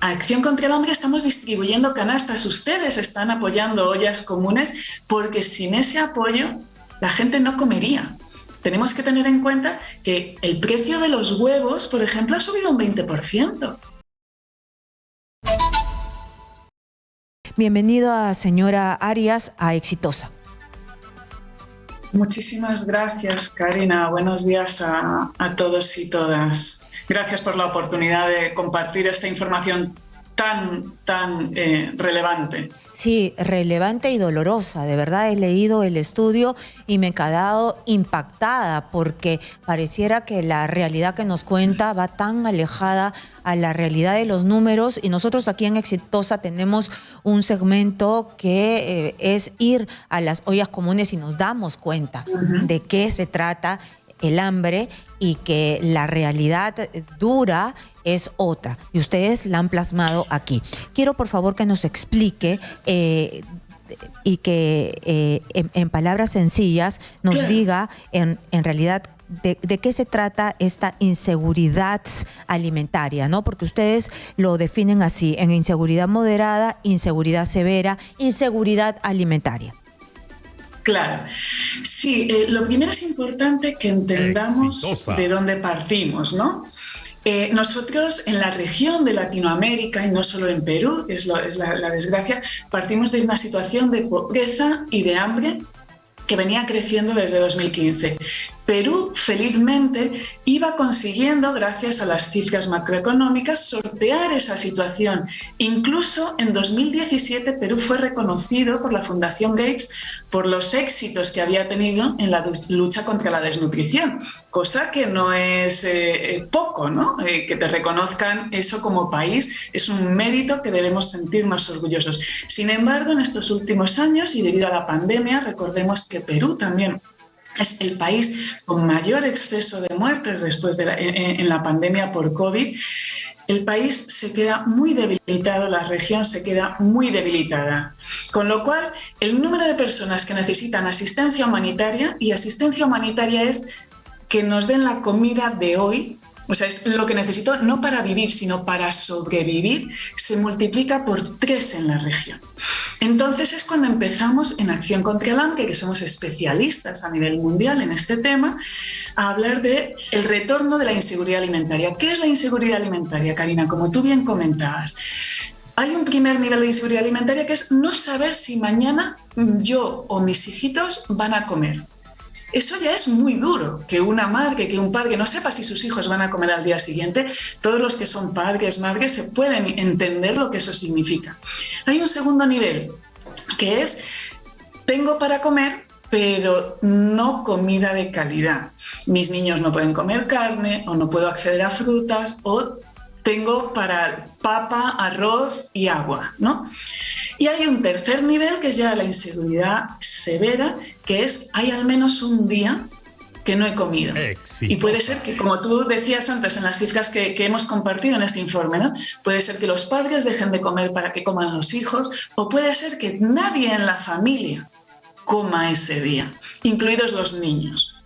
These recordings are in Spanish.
Acción contra el Hambre estamos distribuyendo canastas, ustedes están apoyando ollas comunes, porque sin ese apoyo la gente no comería. Tenemos que tener en cuenta que el precio de los huevos, por ejemplo, ha subido un 20%. Bienvenida, señora Arias, a Exitosa. Muchísimas gracias, Karina. Buenos días a todos y todas. Gracias por la oportunidad de compartir esta información tan relevante. Sí, relevante y dolorosa. De verdad he leído el estudio y me he quedado impactada porque pareciera que la realidad que nos cuenta va tan alejada a la realidad de los números, y nosotros aquí en Exitosa tenemos un segmento que es ir a las ollas comunes y nos damos cuenta de qué se trata el hambre y que la realidad dura es otra. Y ustedes la han plasmado aquí. Quiero, por favor, que nos explique y que en palabras sencillas nos diga en realidad de qué se trata esta inseguridad alimentaria, ¿no? Porque ustedes lo definen así, en inseguridad moderada, inseguridad severa, inseguridad alimentaria. Claro. Sí, lo primero es importante que entendamos de dónde partimos, ¿no? Nosotros en la región de Latinoamérica, y no solo en Perú, es la desgracia, partimos de una situación de pobreza y de hambre que venía creciendo desde 2015. Perú, felizmente, iba consiguiendo, gracias a las cifras macroeconómicas, sortear esa situación. Incluso en 2017 Perú fue reconocido por la Fundación Gates por los éxitos que había tenido en la lucha contra la desnutrición, cosa que no es poco, ¿no? Que te reconozcan eso como país es un mérito que debemos sentirnos orgullosos. Sin embargo, en estos últimos años, y debido a la pandemia, recordemos que Perú también es el país con mayor exceso de muertes después de en la pandemia por COVID. El país se queda muy debilitado, la región se queda muy debilitada. Con lo cual, el número de personas que necesitan asistencia humanitaria, y asistencia humanitaria es que nos den la comida de hoy, o sea, es lo que necesito no para vivir, sino para sobrevivir, se multiplica por 3 en la región. Entonces es cuando empezamos en Acción contra el Hambre, que somos especialistas a nivel mundial en este tema, a hablar del retorno de la inseguridad alimentaria. ¿Qué es la inseguridad alimentaria, Karina? Como tú bien comentabas, hay un primer nivel de inseguridad alimentaria que es no saber si mañana yo o mis hijitos van a comer. Eso ya es muy duro, que una madre, que un padre no sepa si sus hijos van a comer al día siguiente. Todos los que son padres, madres, se pueden entender lo que eso significa. Hay un segundo nivel, que es, tengo para comer, pero no comida de calidad. Mis niños no pueden comer carne, o no puedo acceder a frutas, o tengo para papa, arroz y agua, ¿no? Y hay un tercer nivel, que es ya la inseguridad severa, que es, hay al menos un día que no he comido. Exitosa. Y puede ser que, como tú decías antes en las cifras que hemos compartido en este informe, ¿no? Puede ser que los padres dejen de comer para que coman los hijos, o puede ser que nadie en la familia coma ese día, incluidos los niños.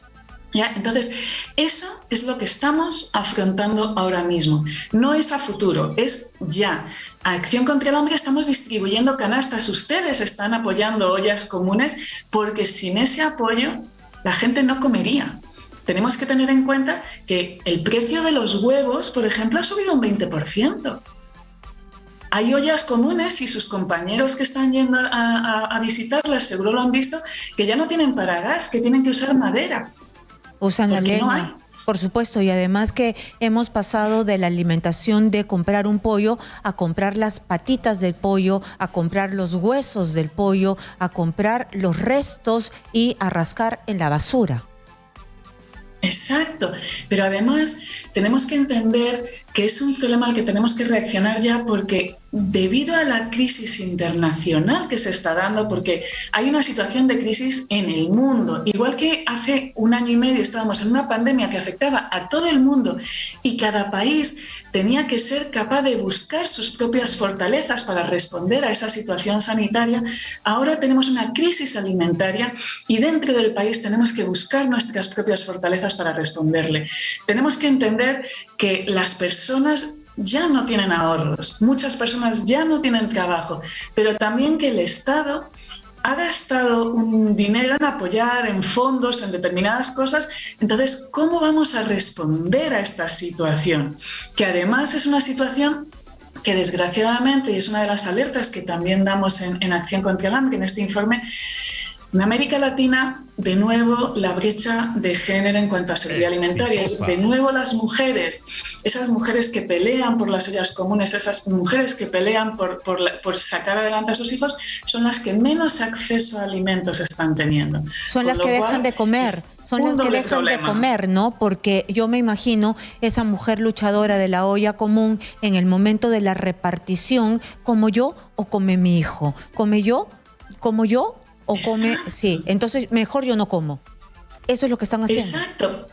¿Ya? Entonces, eso es lo que estamos afrontando ahora mismo. No es a futuro, es ya. A Acción contra el Hambre estamos distribuyendo canastas. Ustedes están apoyando ollas comunes, porque sin ese apoyo la gente no comería. Tenemos que tener en cuenta que el precio de los huevos, por ejemplo, ha subido un 20%. Hay ollas comunes, y sus compañeros que están yendo a visitarlas seguro lo han visto, que ya no tienen para gas, que tienen que usar madera. Usan la leña. No hay. Por supuesto, y además que hemos pasado de la alimentación de comprar un pollo a comprar las patitas del pollo, a comprar los huesos del pollo, a comprar los restos y a rascar en la basura. Exacto, pero además tenemos que entender que es un problema al que tenemos que reaccionar ya, porque debido a la crisis internacional que se está dando, porque hay una situación de crisis en el mundo, igual que hace 1 año y medio estábamos en una pandemia que afectaba a todo el mundo y cada país tenía que ser capaz de buscar sus propias fortalezas para responder a esa situación sanitaria. Ahora tenemos una crisis alimentaria y dentro del país tenemos que buscar nuestras propias fortalezas para responderle. Tenemos que entender que las personas ya no tienen ahorros, muchas personas ya no tienen trabajo, pero también que el Estado ha gastado un dinero en apoyar, en fondos, en determinadas cosas. Entonces, ¿cómo vamos a responder a esta situación? Que además es una situación que desgraciadamente, y es una de las alertas que también damos en Acción contra el Hambre, en este informe, en América Latina, de nuevo, la brecha de género en cuanto a seguridad alimentaria. De nuevo, las mujeres, esas mujeres que pelean por las ollas comunes, esas mujeres que pelean por sacar adelante a sus hijos, son las que menos acceso a alimentos están teniendo. Son las que dejan de comer. Son las que dejan de comer, ¿no? Porque yo me imagino esa mujer luchadora de la olla común en el momento de la repartición, ¿como yo o come mi hijo? ¿Come yo? ¿Como yo? O come, exacto. Sí, entonces mejor yo no como. Eso es lo que están haciendo. Exacto.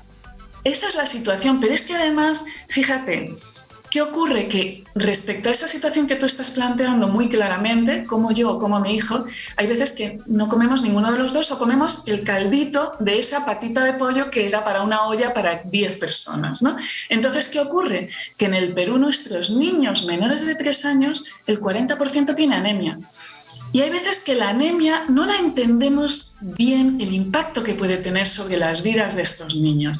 Esa es la situación, pero es que además, fíjate, ¿qué ocurre? Que respecto a esa situación que tú estás planteando muy claramente, como yo o como mi hijo, hay veces que no comemos ninguno de los dos o comemos el caldito de esa patita de pollo que era para una olla para 10 personas, ¿no? Entonces, ¿qué ocurre? Que en el Perú nuestros niños menores de 3 años, el 40% tiene anemia. Y hay veces que la anemia no la entendemos bien, el impacto que puede tener sobre las vidas de estos niños.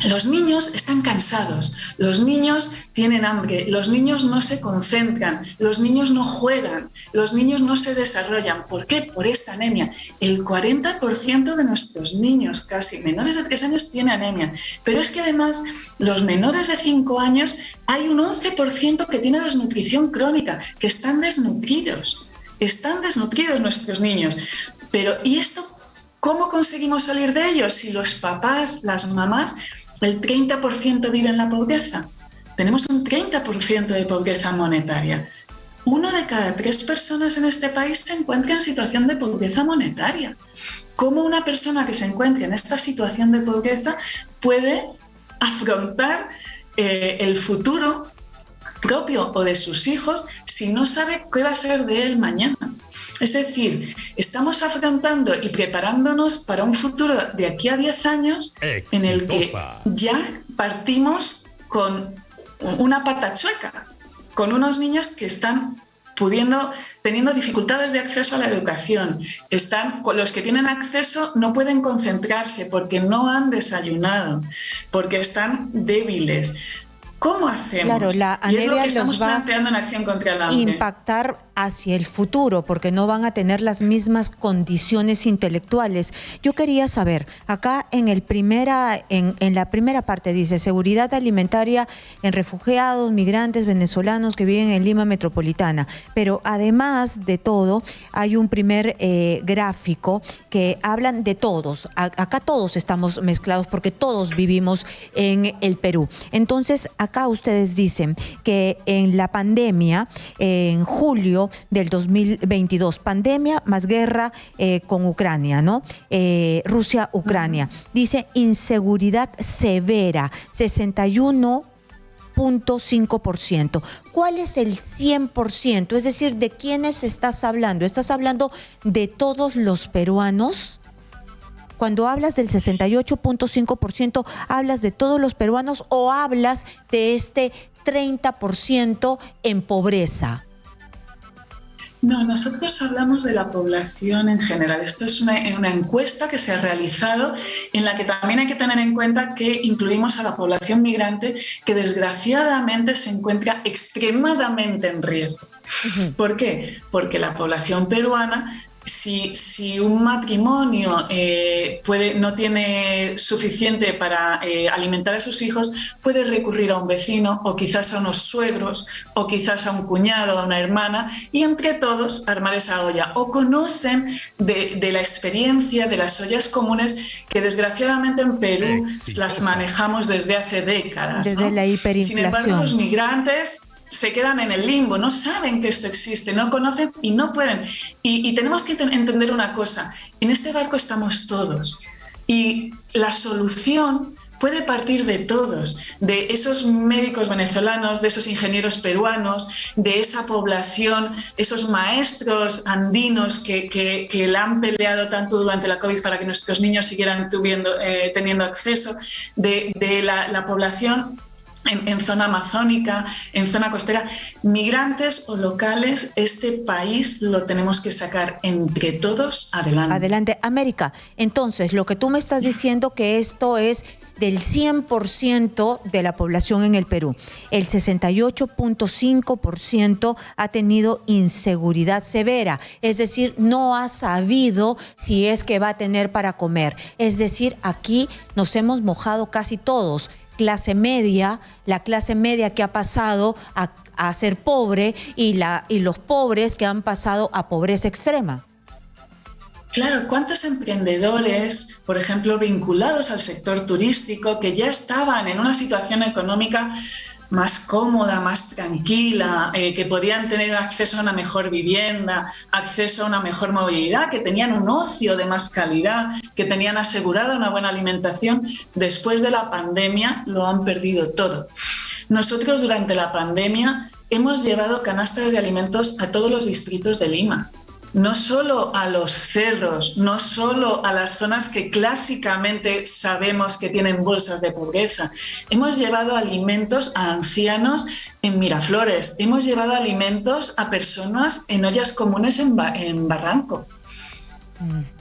Los niños están cansados, los niños tienen hambre, los niños no se concentran, los niños no juegan, los niños no se desarrollan. ¿Por qué? Por esta anemia. El 40% de nuestros niños, casi menores de 3 años, tiene anemia. Pero es que además, los menores de 5 años, hay un 11% que tiene desnutrición crónica, que están desnutridos. Están desnutridos nuestros niños. Pero, ¿y esto cómo conseguimos salir de ellos? Si los papás, las mamás, el 30% vive en la pobreza. Tenemos un 30% de pobreza monetaria. 1 de cada 3 personas en este país se encuentra en situación de pobreza monetaria. ¿Cómo una persona que se encuentra en esta situación de pobreza puede afrontar el futuro propio o de sus hijos si no sabe qué va a ser de él mañana? Es decir, estamos afrontando y preparándonos para un futuro de aquí a 10 años en el que ya partimos con una pata chueca, con unos niños que están teniendo dificultades de acceso a la educación. Los que tienen acceso no pueden concentrarse porque no han desayunado, porque están débiles. ¿Cómo hacemos? Claro, la anemia y es lo que estamos los va planteando en Acción contra el Hambre. Impactar hacia el futuro, porque no van a tener las mismas condiciones intelectuales. Yo quería saber, acá en la primera parte dice seguridad alimentaria en refugiados, migrantes, venezolanos que viven en Lima metropolitana. Pero además de todo, hay un primer gráfico que hablan de todos. Acá todos estamos mezclados porque todos vivimos en el Perú. Entonces, acá ustedes dicen que en la pandemia, en julio del 2022, pandemia más guerra con Ucrania, ¿no? Rusia-Ucrania. Dice inseguridad severa, 61.5%. ¿Cuál es el 100%? Es decir, ¿de quiénes estás hablando? ¿Estás hablando de todos los peruanos? Cuando hablas del 68.5%, ¿hablas de todos los peruanos o hablas de este 30% en pobreza? No, nosotros hablamos de la población en general. Esto es una encuesta que se ha realizado en la que también hay que tener en cuenta que incluimos a la población migrante que desgraciadamente se encuentra extremadamente en riesgo. ¿Por qué? Porque la población peruana, si un matrimonio no tiene suficiente para alimentar a sus hijos, puede recurrir a un vecino o quizás a unos suegros o quizás a un cuñado o a una hermana y entre todos armar esa olla. O conocen de la experiencia de las ollas comunes que desgraciadamente en Perú las manejamos desde hace décadas. Desde la hiperinflación. Sin embargo, los migrantes se quedan en el limbo, no saben que esto existe, no conocen y no pueden. Y tenemos que entender una cosa, en este barco estamos todos y la solución puede partir de todos, de esos médicos venezolanos, de esos ingenieros peruanos, de esa población, esos maestros andinos que la han peleado tanto durante la COVID para que nuestros niños siguieran teniendo acceso, de la población en zona amazónica, en zona costera, migrantes o locales, este país lo tenemos que sacar entre todos adelante. Adelante. América, entonces, lo que tú me estás diciendo que esto es del 100% de la población en el Perú. El 68.5% ha tenido inseguridad severa, es decir, no ha sabido si es que va a tener para comer. Es decir, aquí nos hemos mojado casi todos. Clase media, la clase media que ha pasado a ser pobre y los pobres que han pasado a pobreza extrema. Claro, ¿cuántos emprendedores, por ejemplo, vinculados al sector turístico, que ya estaban en una situación económica más cómoda, más tranquila, que podían tener acceso a una mejor vivienda, acceso a una mejor movilidad, que tenían un ocio de más calidad, que tenían asegurada una buena alimentación, después de la pandemia lo han perdido todo? Nosotros durante la pandemia hemos llevado canastas de alimentos a todos los distritos de Lima. No solo a los cerros, no solo a las zonas que clásicamente sabemos que tienen bolsas de pobreza. Hemos llevado alimentos a ancianos en Miraflores, hemos llevado alimentos a personas en ollas comunes en Barranco.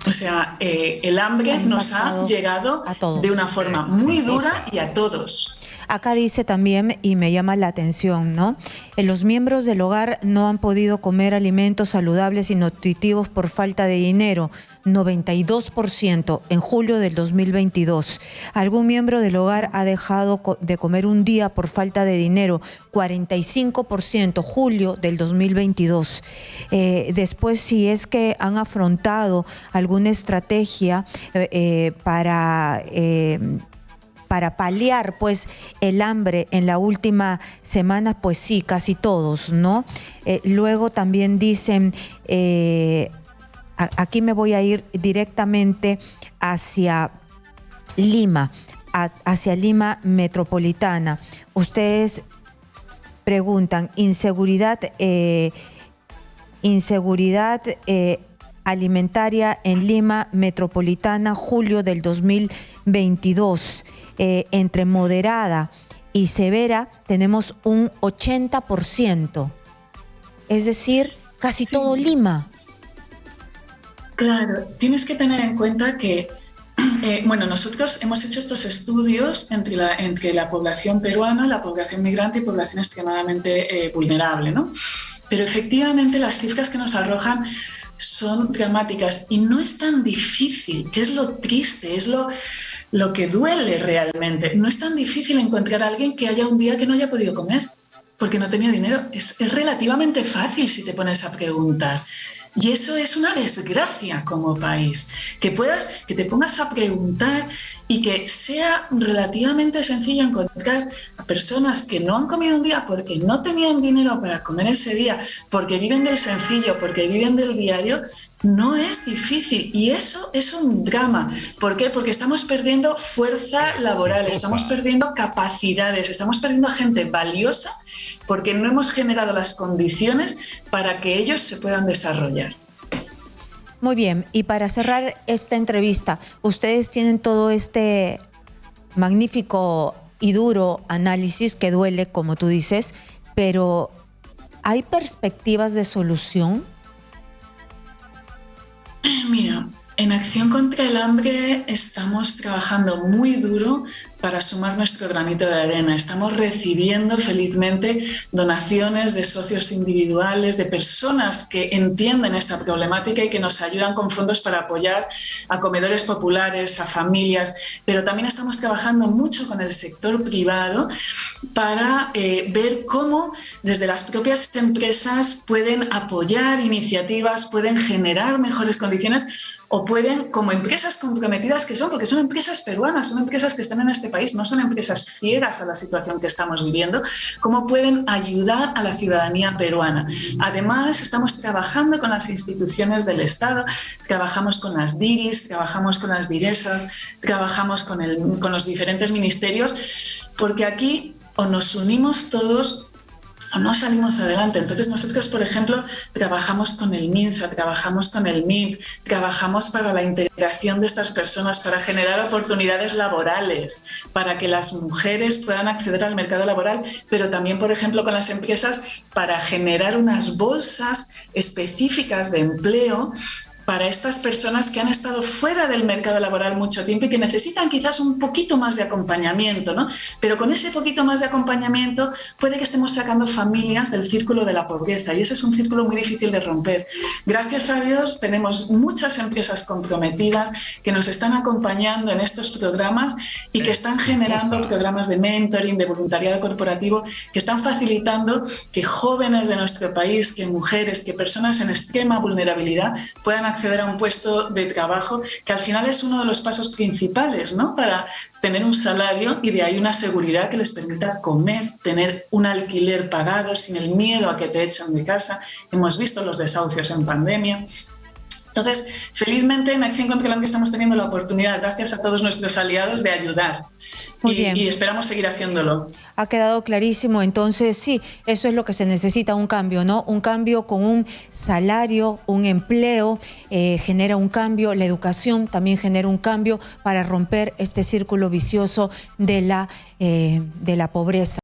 O sea, el hambre nos ha llegado de una forma muy dura y a todos. Acá dice también, y me llama la atención, ¿no? Los miembros del hogar no han podido comer alimentos saludables y nutritivos por falta de dinero. 92% en julio del 2022. Algún miembro del hogar ha dejado de comer un día por falta de dinero. 45% julio del 2022. Después, si es que han afrontado alguna estrategia para paliar pues el hambre en la última semana, pues sí, casi todos, ¿no? Luego también dicen, aquí me voy a ir directamente hacia Lima, hacia Lima metropolitana. Ustedes preguntan, inseguridad alimentaria en Lima metropolitana, julio del 2022. Entre moderada y severa tenemos un 80%. Es decir, casi todo Lima. Claro, tienes que tener en cuenta que nosotros hemos hecho estos estudios entre la población peruana, la población migrante y población extremadamente vulnerable, ¿no? Pero efectivamente las cifras que nos arrojan son dramáticas y no es tan difícil, que es lo triste, es lo que duele realmente. No es tan difícil encontrar a alguien que haya un día que no haya podido comer porque no tenía dinero. Es relativamente fácil si te pones a preguntar. Y eso es una desgracia como país, que te pongas a preguntar y que sea relativamente sencillo encontrar a personas que no han comido un día porque no tenían dinero para comer ese día, porque viven del sencillo, porque viven del diario. No es difícil y eso es un drama. ¿Por qué? Porque estamos perdiendo fuerza laboral, estamos perdiendo capacidades, estamos perdiendo gente valiosa porque no hemos generado las condiciones para que ellos se puedan desarrollar. Muy bien, y para cerrar esta entrevista, ustedes tienen todo este magnífico y duro análisis que duele, como tú dices, pero ¿hay perspectivas de solución? Mira, en Acción contra el Hambre estamos trabajando muy duro para sumar nuestro granito de arena. Estamos recibiendo felizmente donaciones de socios individuales, de personas que entienden esta problemática y que nos ayudan con fondos para apoyar a comedores populares, a familias, pero también estamos trabajando mucho con el sector privado para ver cómo desde las propias empresas pueden apoyar iniciativas, pueden generar mejores condiciones o pueden, como empresas comprometidas que son, porque son empresas peruanas, son empresas que están en este país, no son empresas ciegas a la situación que estamos viviendo, cómo pueden ayudar a la ciudadanía peruana. Además, estamos trabajando con las instituciones del Estado, trabajamos con las DIRIs, trabajamos con las DIRESAS, trabajamos con los diferentes ministerios, porque aquí o nos unimos todos o no salimos adelante. Entonces nosotros, por ejemplo, trabajamos con el MINSA, trabajamos con el MIP, trabajamos para la integración de estas personas, para generar oportunidades laborales, para que las mujeres puedan acceder al mercado laboral, pero también, por ejemplo, con las empresas para generar unas bolsas específicas de empleo para estas personas que han estado fuera del mercado laboral mucho tiempo y que necesitan quizás un poquito más de acompañamiento, ¿no? Pero con ese poquito más de acompañamiento puede que estemos sacando familias del círculo de la pobreza, y ese es un círculo muy difícil de romper. Gracias a Dios tenemos muchas empresas comprometidas que nos están acompañando en estos programas y que están generando programas de mentoring, de voluntariado corporativo, que están facilitando que jóvenes de nuestro país, que mujeres, que personas en extrema vulnerabilidad puedan acceder a un puesto de trabajo, que al final es uno de los pasos principales, ¿no?, para tener un salario y de ahí una seguridad que les permita comer, tener un alquiler pagado sin el miedo a que te echen de casa. Hemos visto los desahucios en pandemia. Entonces, felizmente en Acción contra el Hambre estamos teniendo la oportunidad, gracias a todos nuestros aliados, de ayudar. Y esperamos seguir haciéndolo. Ha quedado clarísimo. Entonces, sí, eso es lo que se necesita, un cambio, ¿no? Un cambio con un salario, un empleo, genera un cambio. La educación también genera un cambio para romper este círculo vicioso de la pobreza.